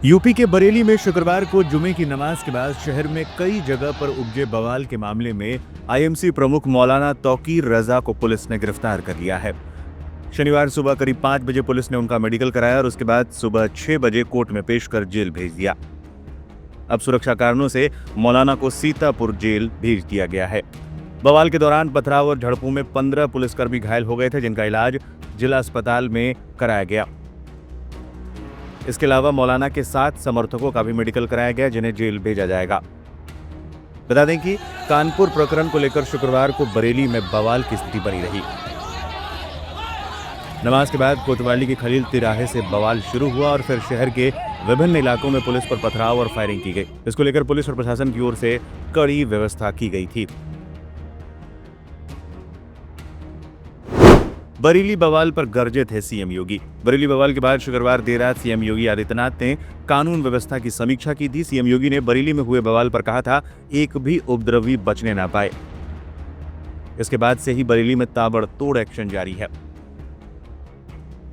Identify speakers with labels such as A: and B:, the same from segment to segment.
A: UP के बरेली में शुक्रवार को जुमे की नमाज के बाद शहर में कई जगह पर उपजे बवाल के मामले में आईएमसी प्रमुख मौलाना तौकीर रजा को पुलिस ने गिरफ्तार कर लिया है। शनिवार सुबह करीब 5 बजे पुलिस ने उनका मेडिकल कराया और उसके बाद सुबह 6 बजे कोर्ट में पेश कर जेल भेज दिया। अब सुरक्षा कारणों से मौलाना को सीतापुर जेल भेज दिया गया है। बवाल के दौरान पथराव और झड़पों में 15 पुलिसकर्मी घायल हो गए थे, जिनका इलाज जिला अस्पताल में कराया गया। इसके अलावा मौलाना के 7 समर्थकों का भी मेडिकल कराया गया, जिन्हें जेल भेजा जाएगा। बता दें कि कानपुर प्रकरण को लेकर शुक्रवार को बरेली में बवाल की स्थिति बनी रही। नमाज के बाद कोतवाली की खलील तिराहे से बवाल शुरू हुआ और फिर शहर के विभिन्न इलाकों में पुलिस पर पथराव और फायरिंग की गई। इसको लेकर पुलिस और प्रशासन की ओर से कड़ी व्यवस्था की गई थी। बरेली बवाल पर गरजे थे सीएम योगी। बरेली बवाल के बाद शुक्रवार देर रात सीएम योगी आदित्यनाथ ने कानून व्यवस्था की समीक्षा की थी। सीएम योगी ने बरेली में हुए बवाल पर कहा था, एक भी उपद्रवी बचने ना पाए। इसके बाद से ही बरेली में ताबड़तोड़ एक्शन जारी है।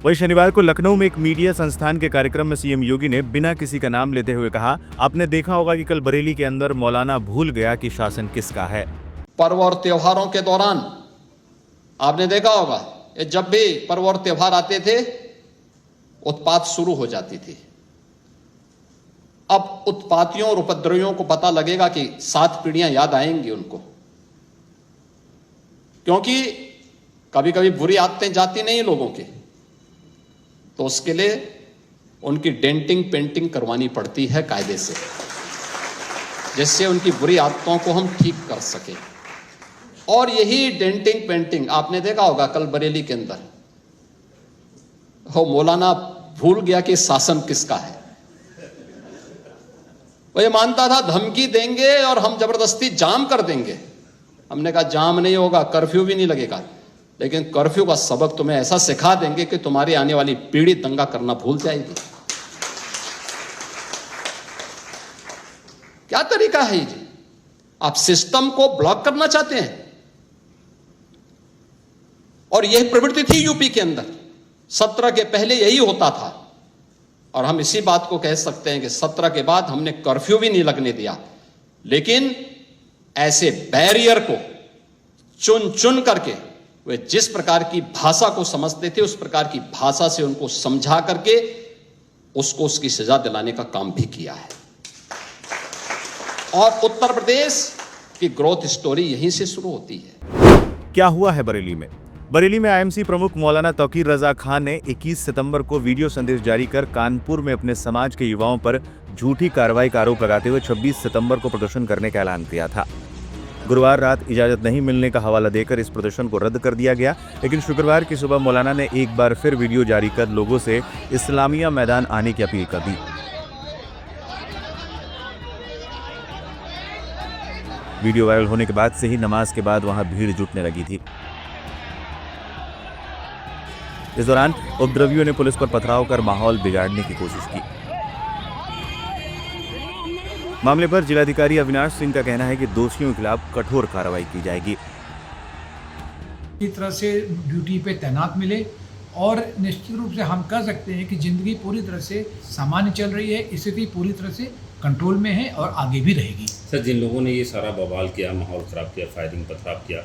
A: वहीं शनिवार को लखनऊ में एक मीडिया संस्थान के कार्यक्रम में सीएम योगी ने बिना किसी का नाम लेते हुए कहा, आपने देखा होगा कि कल बरेली के अंदर मौलाना भूल गया कि शासन किसका है।
B: पर्व और त्योहारों के दौरान आपने देखा होगा, जब भी पर्व और त्योहार आते थे उत्पात शुरू हो जाती थी। अब उत्पातियों और उपद्रवियों को पता लगेगा कि 7 पीढ़ियां याद आएंगी उनको, क्योंकि कभी कभी बुरी आदतें जाती नहीं लोगों की, तो उसके लिए उनकी डेंटिंग पेंटिंग करवानी पड़ती है कायदे से, जिससे उनकी बुरी आदतों को हम ठीक कर सकें। और यही डेंटिंग पेंटिंग आपने देखा होगा कल बरेली के अंदर, हो मौलाना भूल गया कि शासन किसका है। वो ये मानता था धमकी देंगे और हम जबरदस्ती जाम कर देंगे। हमने कहा जाम नहीं होगा, कर्फ्यू भी नहीं लगेगा, लेकिन कर्फ्यू का सबक तुम्हें ऐसा सिखा देंगे कि तुम्हारी आने वाली पीढ़ी दंगा करना भूल जाएगी। क्या तरीका है ये? आप सिस्टम को ब्लॉक करना चाहते हैं। और यह प्रवृत्ति थी यूपी के अंदर, 17 के पहले यही होता था। और हम इसी बात को कह सकते हैं कि 17 के बाद हमने कर्फ्यू भी नहीं लगने दिया, लेकिन ऐसे बैरियर को चुन चुन करके वे जिस प्रकार की भाषा को समझते थे उस प्रकार की भाषा से उनको समझा करके उसको उसकी सजा दिलाने का काम भी किया है। और उत्तर प्रदेश की ग्रोथ स्टोरी यहीं से शुरू होती है।
A: क्या हुआ है बरेली में? बरेली में आईएमसी प्रमुख मौलाना तौकीर रजा खान ने 21 सितंबर को वीडियो संदेश जारी कर कानपुर में अपने समाज के युवाओं पर झूठी कार्रवाई का आरोप लगाते हुए 26 सितंबर को प्रदर्शन करने का ऐलान किया था। गुरुवार रात इजाजत नहीं मिलने का हवाला देकर इस प्रदर्शन को रद्द कर दिया गया, लेकिन शुक्रवार की सुबह मौलाना ने एक बार फिर वीडियो जारी कर लोगों से इस्लामिया मैदान आने की अपील कर दी। वीडियो वायरल होने के बाद से ही नमाज के बाद वहां भीड़ जुटने लगी थी। इस दौरान उपद्रवियों ने पुलिस पर पथराव कर माहौल बिगाड़ने की कोशिश की। मामले पर जिलाधिकारी अविनाश सिंह का कहना है कि दोषियों के खिलाफ कठोर कार्रवाई की जाएगी।
C: इस तरह से ड्यूटी पे तैनात मिले और निश्चित रूप से हम कह सकते हैं कि जिंदगी पूरी तरह से सामान्य चल रही है, स्थिति पूरी तरह से कंट्रोल में है और आगे भी रहेगी।
D: सर, जिन लोगों ने ये सारा बवाल किया, माहौल खराब किया, फायरिंग पथराव किया,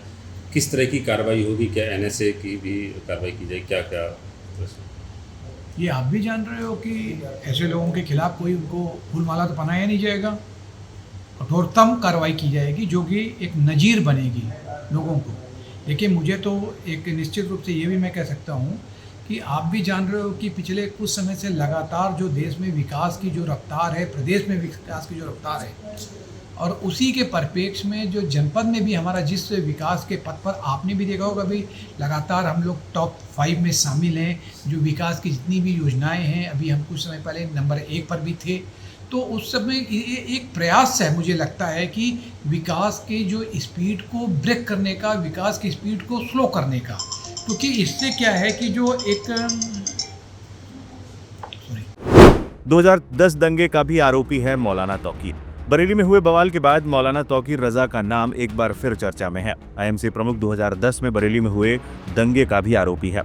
D: किस तरह की कार्रवाई होगी? क्या एनएसए की भी कार्रवाई की जाए? क्या क्या
C: ये आप भी जान रहे हो कि ऐसे लोगों के खिलाफ कोई उनको फूल माला तो पहनाया नहीं जाएगा। कठोरतम कार्रवाई की जाएगी जो कि एक नज़ीर बनेगी लोगों को। देखिए, मुझे तो एक निश्चित रूप से ये भी मैं कह सकता हूँ कि आप भी जान रहे हो कि पिछले कुछ समय से लगातार जो देश में विकास की जो रफ्तार है, प्रदेश में विकास की जो रफ्तार है, और उसी के परिप्रेक्ष्य में जो जनपद में भी हमारा जिस विकास के पथ पर आपने भी देखा होगा भाई, लगातार हम लोग टॉप 5 में शामिल हैं। जो विकास की जितनी भी योजनाएं हैं, अभी हम कुछ समय पहले नंबर 1 पर भी थे। तो उस समय ये एक प्रयास है, मुझे लगता है कि विकास के जो स्पीड को ब्रेक करने का, विकास की स्पीड को स्लो करने का, क्योंकि इससे क्या है कि जो एक
A: 2010 दंगे का भी आरोपी है मौलाना तौकीर। बरेली में हुए बवाल के बाद मौलाना तौकीर रजा का नाम एक बार फिर चर्चा में है। आईएमसी प्रमुख 2010 में बरेली में हुए दंगे का भी आरोपी है।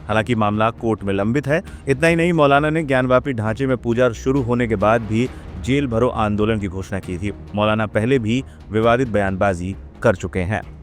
A: हालांकि मामला कोर्ट में लंबित है। इतना ही नहीं, मौलाना ने ज्ञानवापी ढांचे में पूजा शुरू होने के बाद भी जेल भरो आंदोलन की घोषणा की थी। मौलाना पहले भी विवादित बयानबाजी कर चुके हैं।